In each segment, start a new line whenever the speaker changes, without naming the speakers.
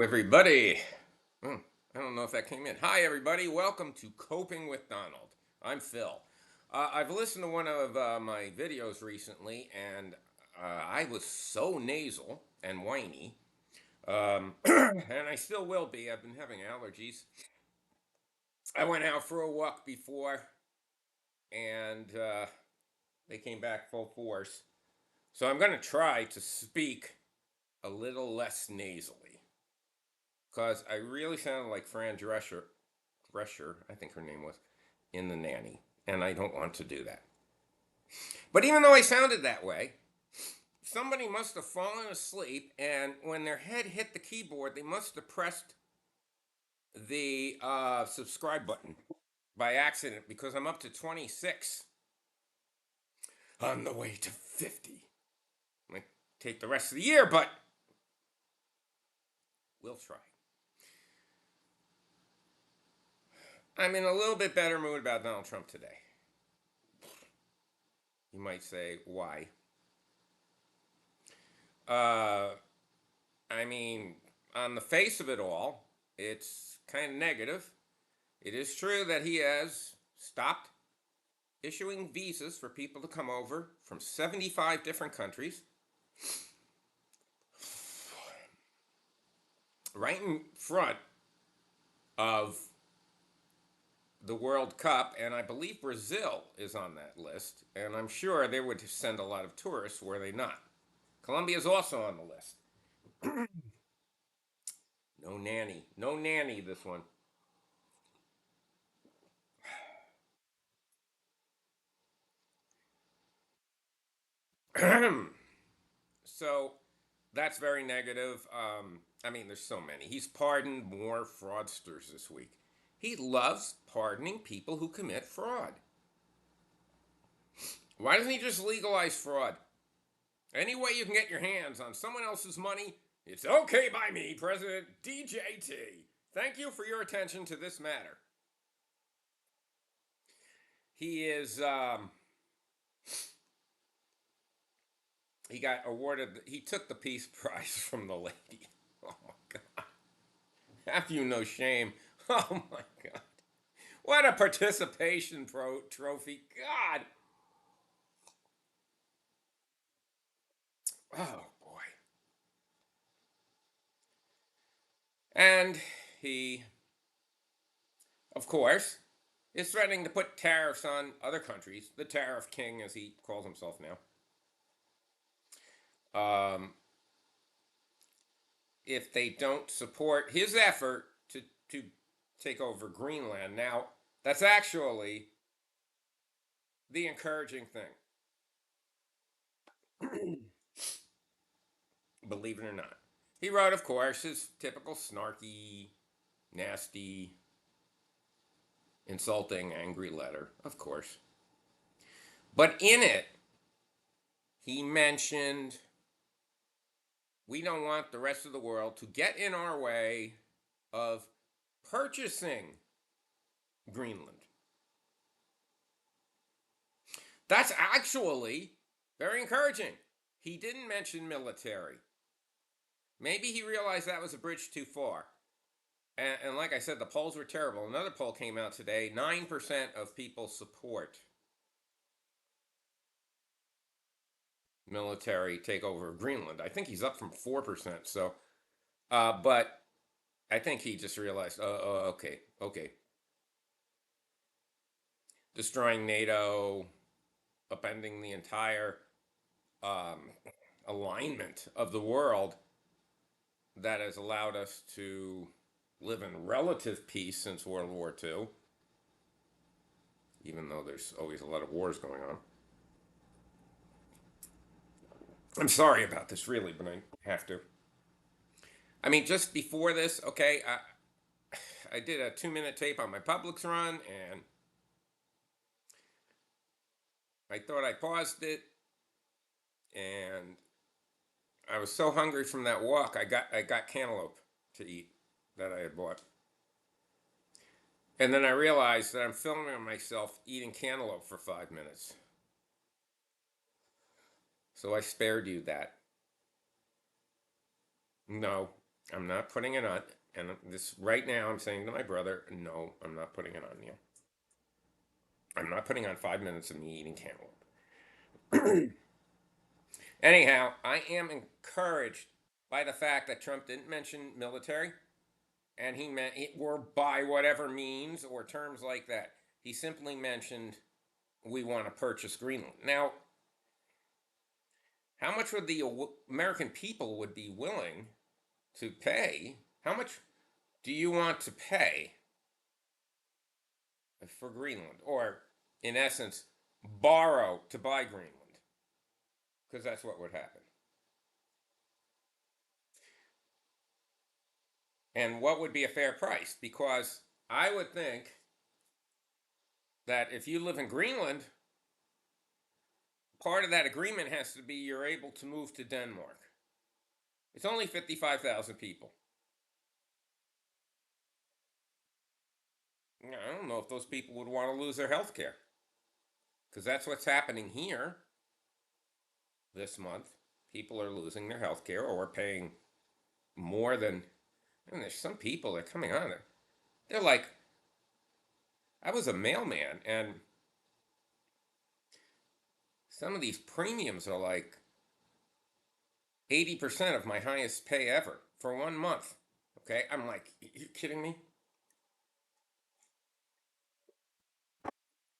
Everybody. Hmm, I don't know if that came in. Hi, everybody. Welcome to Coping with Donald. I'm Phil. I've listened to one of my videos recently, and I was so nasal and whiny, and I still will be. I've been having allergies. I went out for a walk before, and they came back full force. So I'm going to try to speak a little less nasally because I really sounded like Fran Drescher, I think her name was, in The Nanny, and I don't want to do that. But even though I sounded that way, somebody must have fallen asleep, and when their head hit the keyboard, they must have pressed the subscribe button by accident because I'm up to 26 on the way to 50. Might take the rest of the year, but we'll try. I'm in a little bit better mood about Donald Trump today. You might say, why? Uh, I mean, on the face of it all, it's kind of negative. It is true that he has stopped issuing visas for people to come over from 75 different countries. Right in front of the World Cup, and I believe Brazil is on that list, and I'm sure they would send a lot of tourists, were they not? Colombia is also on the list. No nanny. No nanny, this one. So that's very negative. I mean, there's so many. He's pardoned more fraudsters this week. He loves pardoning people who commit fraud. Why doesn't he just legalize fraud? Any way you can get your hands on someone else's money, it's okay by me, President DJT. Thank you for your attention to this matter. He is, he got awarded, he took the Peace Prize from the lady. Oh my God. Have you no shame? Oh my God. What a participation trophy. God. Oh boy. And he, of course, is threatening to put tariffs on other countries, the tariff king, as he calls himself now, if they don't support his effort to take over Greenland. Now, that's actually the encouraging thing, believe it or not. He wrote, of course, his typical snarky, nasty, insulting, angry letter, of course. But in it, he mentioned we don't want the rest of the world to get in our way of purchasing Greenland. That's actually very encouraging. He didn't mention military. Maybe he realized that was a bridge too far. And like I said, the polls were terrible. Another poll came out today. 9% of people support military takeover of Greenland. I think he's up from 4%. So, but I think he just realized, okay, okay. Destroying NATO, upending the entire um, alignment of the world that has allowed us to live in relative peace since World War II, even though there's always a lot of wars going on. I'm sorry about this, really, but I have to. I mean, just before this, okay, I did a 2 minute tape on my Publix run, and I thought I paused it, and I was so hungry from that walk, I got cantaloupe to eat that I had bought. And then I realized that I'm filming myself eating cantaloupe for 5 minutes. So I spared you that. No. I'm not putting it on. And this right now, I'm saying to my brother, no, I'm not putting it on you. I'm not putting on 5 minutes of me eating cantaloupe. Anyhow, I am encouraged by the fact that Trump didn't mention military, and he meant it or by whatever means or terms like that. He simply mentioned we want to purchase Greenland. Now, how much would the American people would be willing to pay? How much do you want to pay for Greenland, or in essence, borrow to buy Greenland? Because that's what would happen. And what would be a fair price? Because I would think that if you live in Greenland, part of that agreement has to be you're able to move to Denmark. It's only 55,000 people. I don't know if those people would want to lose their health care, because that's what's happening here this month. People are losing their health care or paying more than. And there's some people that are coming on it. They're like, I was a mailman, and some of these premiums are like 80% of my highest pay ever for 1 month. Okay, I'm like, you kidding me?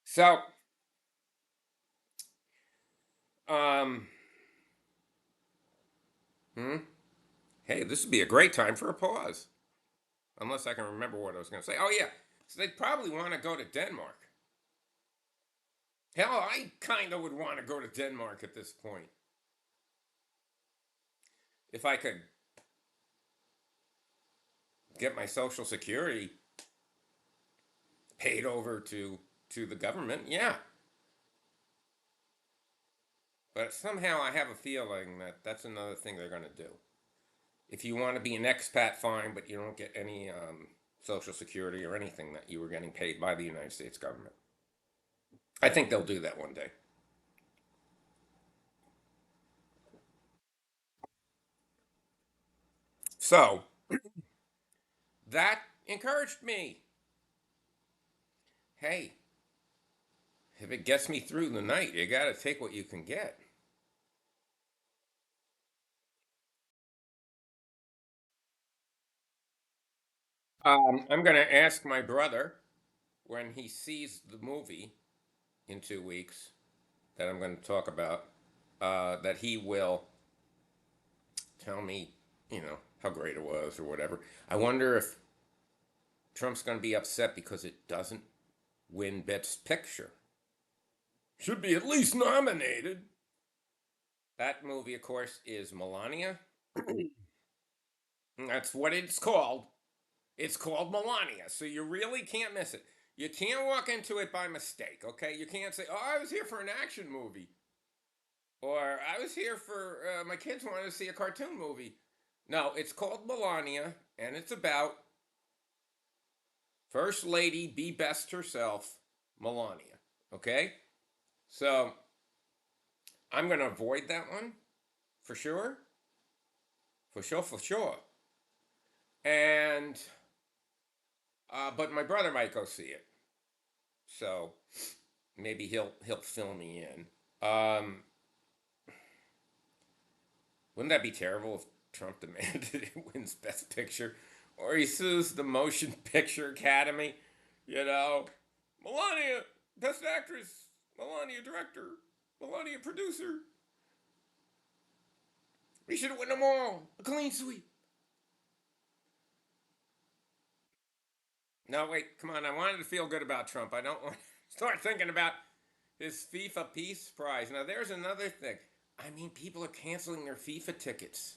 So, um, hmm, hey, this would be a great time for a pause. Unless I can remember what I was going to say. Oh, yeah. So they'd probably want to go to Denmark. Hell, I kind of would want to go to Denmark at this point. If I could get my Social Security paid over to the government, yeah. But somehow I have a feeling that that's another thing they're going to do. If you want to be an expat, fine, but you don't get any Social Security or anything that you were getting paid by the United States government. I think they'll do that one day. So that encouraged me. Hey, if it gets me through the night, you got to take what you can get. I'm going to ask my brother when he sees the movie in 2 weeks that I'm going to talk about, that he will tell me, how great it was or whatever. I wonder if Trump's going to be upset because it doesn't win Best Picture. Should be at least nominated. That movie, of course, is Melania. That's what it's called. It's called Melania, so you really can't miss it. You can't walk into it by mistake, okay? You can't say, oh, I was here for an action movie. Or I was here for, my kids wanted to see a cartoon movie. No, it's called Melania, and it's about First Lady, be best herself, Melania. Okay? So I'm going to avoid that one for sure. For sure, for sure. And, but my brother might go see it. So maybe he'll fill me in. Wouldn't that be terrible if Trump demanded it wins Best Picture, or he sues the Motion Picture Academy? You know, Melania Best Actress, Melania Director, Melania Producer. We should win them all. A clean sweep. No, wait, come on. I wanted to feel good about Trump. I don't want to start thinking about his FIFA Peace Prize. Now, there's another thing. I mean, people are canceling their FIFA tickets.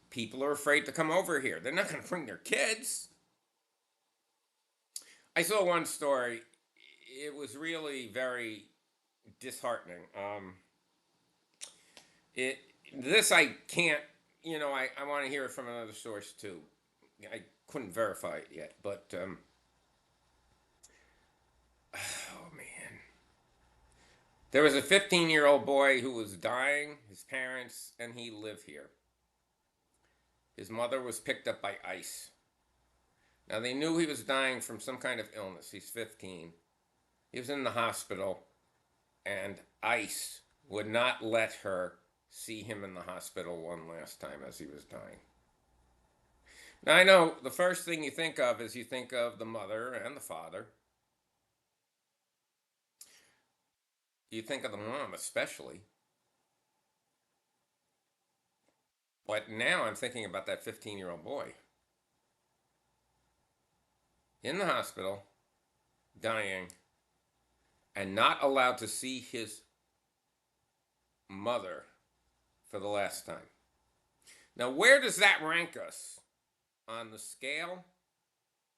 People are afraid to come over here. They're not going to bring their kids. I saw one story. It was really very disheartening. It this I can't. I want to hear it from another source too. I couldn't verify it yet, but oh man, there was a 15-year-old boy who was dying. His parents and he live here, His mother was picked up by ICE. Now, they knew he was dying from some kind of illness. He's 15. He was in the hospital, and ICE would not let her see him in the hospital one last time as he was dying. Now, I know the first thing you think of is you think of the mother and the father. You think of the mom especially. But now I'm thinking about that 15-year-old boy in the hospital, dying, and not allowed to see his mother for the last time. Now, where does that rank us on the scale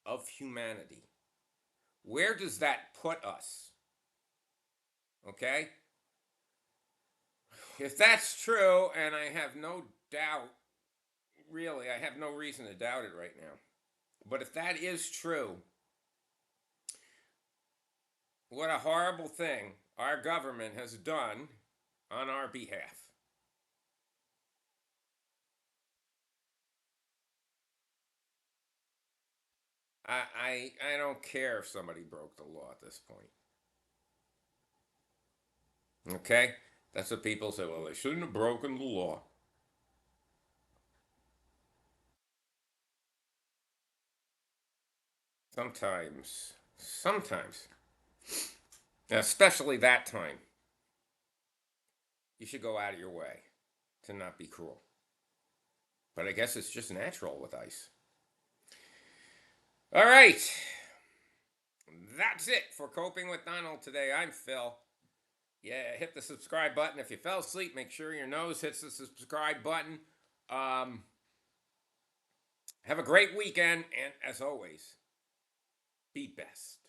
of humanity? Where does that put us? Okay? If that's true, and I have no doubt, really, I have no reason to doubt it right now. But if that is true, what a horrible thing our government has done on our behalf. I don't care if somebody broke the law at this point. Okay? That's what people say. Well, they shouldn't have broken the law. Sometimes, especially that time, you should go out of your way to not be cruel. But I guess it's just natural with ICE. All right. That's it for Coping with Donald today. I'm Phil. Yeah, hit the subscribe button. If you fell asleep, make sure your nose hits the subscribe button. Have a great weekend, and as always, be best.